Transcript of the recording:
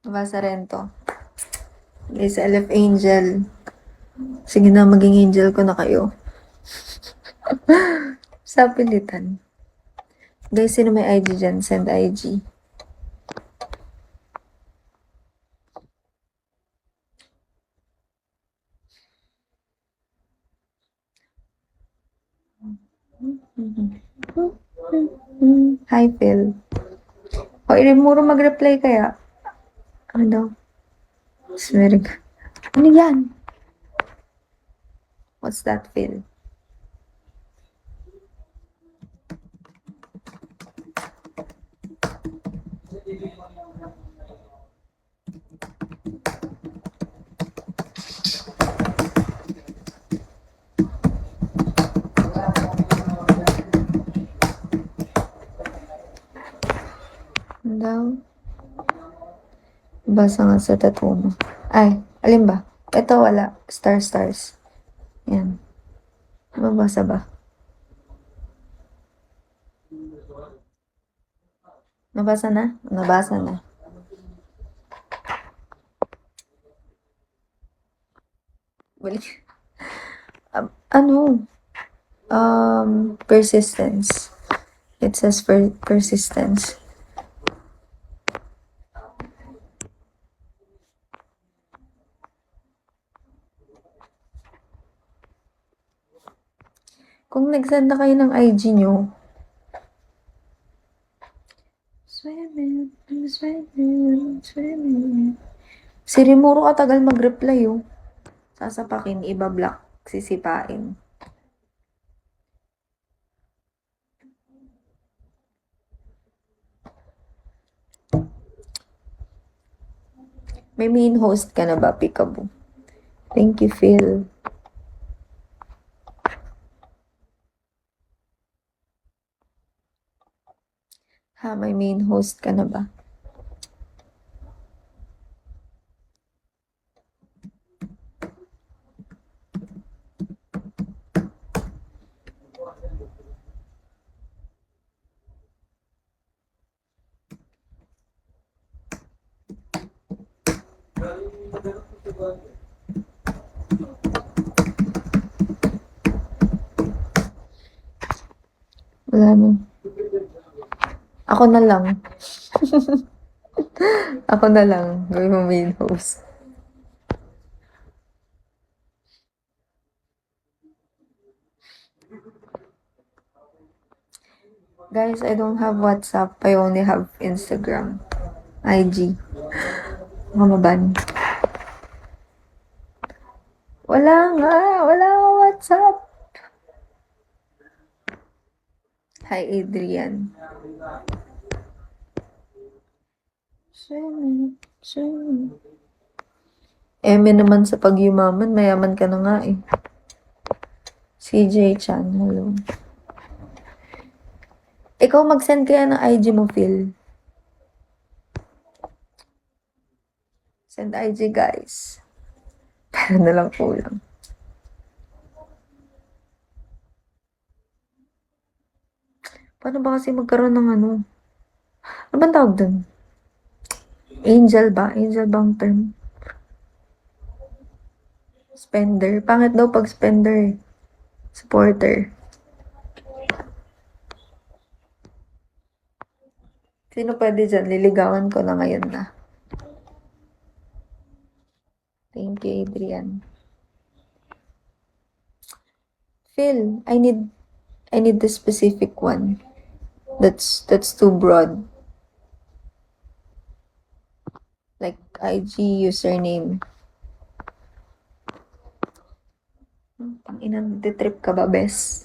Nabasa rin to. Guys, LF Angel. Sige na, maging angel ko na kayo. Sa pilitan. Guys, sino may IG dyan? Send IG. Hi, Phil. O, muro mag-reply kaya. Ano daw? Swearing. Ano yan? What's that, Phil? Ano daw? Basa nga sa tattoo mo. Ay, alin ba? Ito wala. Stars. Yan. Mabasa ba? Nabasa na? Nabasa na. Balik. Ano? Persistence. It says for persistence. Kung nag-send na kayo ng IG nyo, swimming. Si Rimuro katagal mag-reply, oh. Sasapakin, iba-block, sisipain. May main host ka na ba, Peekaboo? Thank you, Phil. Ha, may main host ka na ba? Wala na. Ako na lang. Ako na lang. Gawin mo main host. Guys, I don't have WhatsApp. I only have Instagram. IG. Mamaban. Wala nga. Wala nga WhatsApp. Hi, Adrian. Eme naman sa pagyumaman. Mayaman ka na nga eh. CJ Chan, hello. Ikaw mag-send kaya ng IG mo, Phil. Send IG, guys. Pero na lang kulang. Paano ba kasi magkaroon ng ano? Ano bang tawag dun? Angel ba? Angel bang term? Spender. Pangit daw pag spender. Supporter. Sino pwede dyan? Liligawan ko na ngayon na. Thank you, Adrian. Phil, I need the specific one. That's too broad. Like IG username. Pang ina, trip ka ba, bes?